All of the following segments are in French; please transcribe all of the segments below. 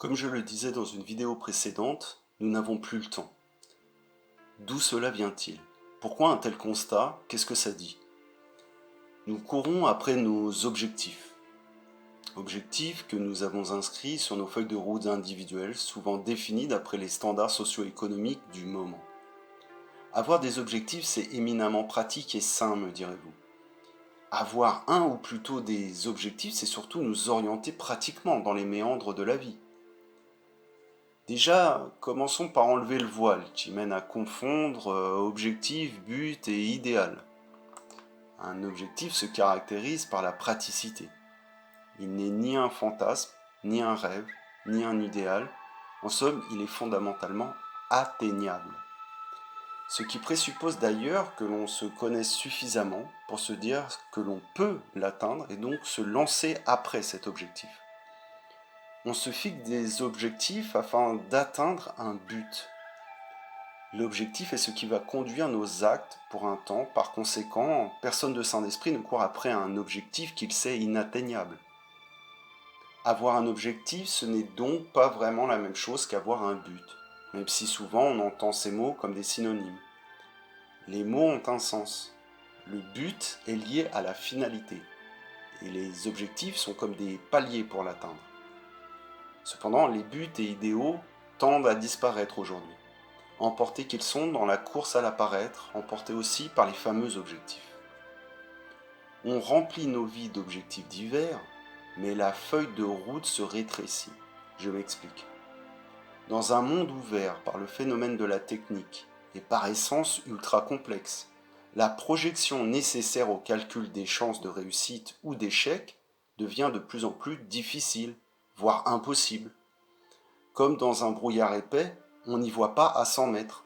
Comme je le disais dans une vidéo précédente, nous n'avons plus le temps. D'où cela vient-il? Pourquoi un tel constat? Qu'est-ce que ça dit? Nous courons après nos objectifs. Objectifs que nous avons inscrits sur nos feuilles de route individuelles, souvent définis d'après les standards socio-économiques du moment. Avoir des objectifs, c'est éminemment pratique et sain, me direz-vous. Avoir un ou plutôt des objectifs, c'est surtout nous orienter pratiquement dans les méandres de la vie. Déjà, commençons par enlever le voile qui mène à confondre objectif, but et idéal. Un objectif se caractérise par la praticité. Il n'est ni un fantasme, ni un rêve, ni un idéal. En somme, il est fondamentalement atteignable. Ce qui présuppose d'ailleurs que l'on se connaisse suffisamment pour se dire que l'on peut l'atteindre et donc se lancer après cet objectif. On se fixe des objectifs afin d'atteindre un but. L'objectif est ce qui va conduire nos actes pour un temps. Par conséquent, personne de sain d'esprit ne court après un objectif qu'il sait inatteignable. Avoir un objectif, ce n'est donc pas vraiment la même chose qu'avoir un but, même si souvent on entend ces mots comme des synonymes. Les mots ont un sens. Le but est lié à la finalité, et les objectifs sont comme des paliers pour l'atteindre. Cependant, les buts et idéaux tendent à disparaître aujourd'hui, emportés qu'ils sont dans la course à l'apparaître, emportés aussi par les fameux objectifs. On remplit nos vies d'objectifs divers, mais la feuille de route se rétrécit. Je m'explique. Dans un monde ouvert par le phénomène de la technique et par essence ultra complexe, la projection nécessaire au calcul des chances de réussite ou d'échec devient de plus en plus difficile, voire impossible. Comme dans un brouillard épais, on n'y voit pas à 100 mètres.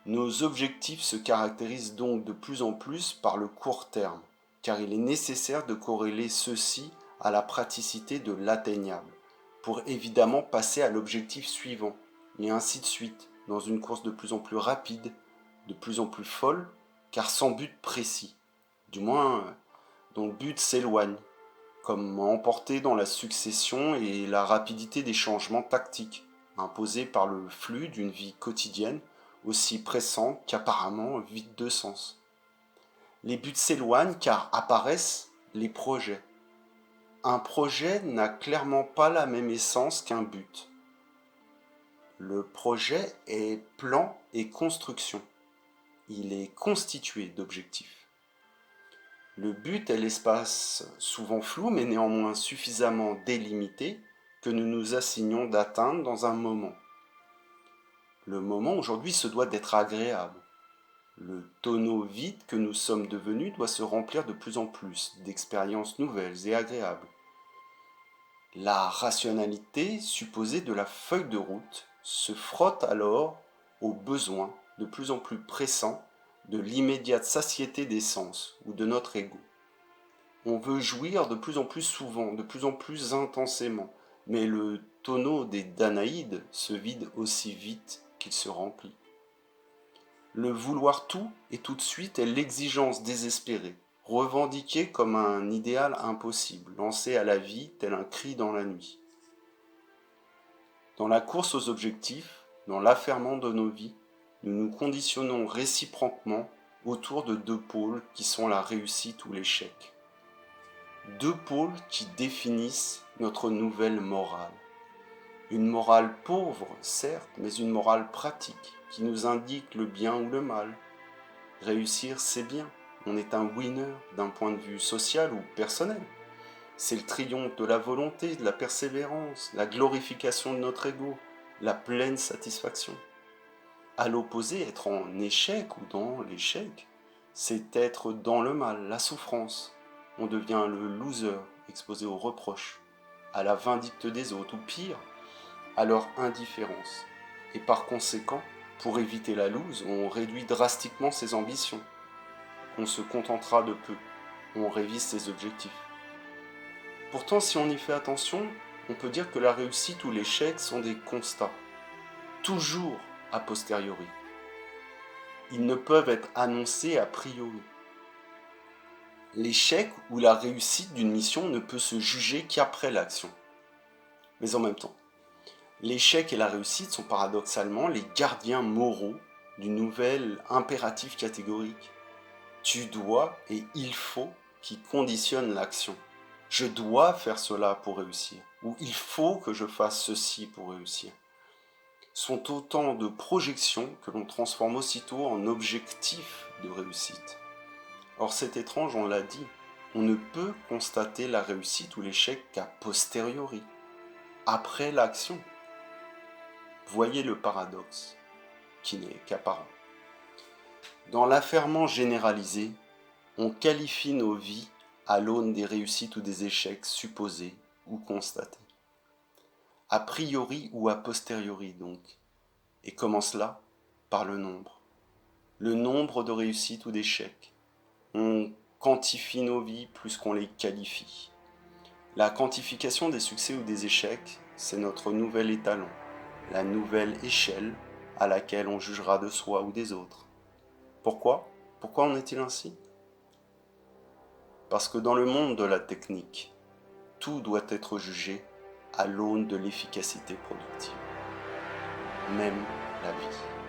Nos objectifs se caractérisent donc de plus en plus par le court terme, car il est nécessaire de corréler ceci à la praticité de l'atteignable, pour évidemment passer à l'objectif suivant, et ainsi de suite, dans une course de plus en plus rapide, de plus en plus folle, car sans but précis, du moins dont le but s'éloigne, comme emporté dans la succession et la rapidité des changements tactiques, imposés par le flux d'une vie quotidienne aussi pressant qu'apparemment vide de sens. Les buts s'éloignent car apparaissent les projets. Un projet n'a clairement pas la même essence qu'un but. Le projet est plan et construction. Il est constitué d'objectifs. Le but est l'espace souvent flou mais néanmoins suffisamment délimité que nous nous assignons d'atteindre dans un moment. Le moment aujourd'hui se doit d'être agréable. Le tonneau vide que nous sommes devenus doit se remplir de plus en plus d'expériences nouvelles et agréables. La rationalité supposée de la feuille de route se frotte alors aux besoins de plus en plus pressants de l'immédiate satiété des sens ou de notre ego. On veut jouir de plus en plus souvent, de plus en plus intensément, mais le tonneau des Danaïdes se vide aussi vite qu'il se remplit. Le vouloir tout et tout de suite est l'exigence désespérée, revendiquée comme un idéal impossible, lancé à la vie tel un cri dans la nuit. Dans la course aux objectifs, dans l'affairement de nos vies, nous nous conditionnons réciproquement autour de deux pôles qui sont la réussite ou l'échec. Deux pôles qui définissent notre nouvelle morale. Une morale pauvre, certes, mais une morale pratique qui nous indique le bien ou le mal. Réussir, c'est bien. On est un winner d'un point de vue social ou personnel. C'est le triomphe de la volonté, de la persévérance, la glorification de notre ego, la pleine satisfaction. À l'opposé, être en échec ou dans l'échec, c'est être dans le mal, la souffrance. On devient le loser, exposé aux reproches, à la vindicte des autres, ou pire, à leur indifférence. Et par conséquent, pour éviter la loose, on réduit drastiquement ses ambitions. On se contentera de peu, on révise ses objectifs. Pourtant, si on y fait attention, on peut dire que la réussite ou l'échec sont des constats, toujours a posteriori. Ils ne peuvent être annoncés a priori. L'échec ou la réussite d'une mission ne peut se juger qu'après l'action. Mais en même temps, L'échec et la réussite sont paradoxalement les gardiens moraux du nouvel impératif catégorique. Tu dois et il faut qui conditionne l'action. Je dois faire cela pour réussir, ou il faut que je fasse ceci pour réussir, sont autant de projections que l'on transforme aussitôt en objectifs de réussite. Or c'est étrange, on l'a dit, on ne peut constater la réussite ou l'échec qu'a posteriori, après l'action. Voyez le paradoxe, qui n'est qu'apparent. Dans l'affairement généralisé, on qualifie nos vies à l'aune des réussites ou des échecs supposés ou constatés. A priori ou a posteriori donc. Et comment cela? Par le nombre. Le nombre de réussites ou d'échecs. On quantifie nos vies plus qu'on les qualifie. La quantification des succès ou des échecs, c'est notre nouvel étalon, la nouvelle échelle à laquelle on jugera de soi ou des autres. Pourquoi? Pourquoi en est-il ainsi? Parce que dans le monde de la technique, tout doit être jugé à l'aune de l'efficacité productive, même la vie.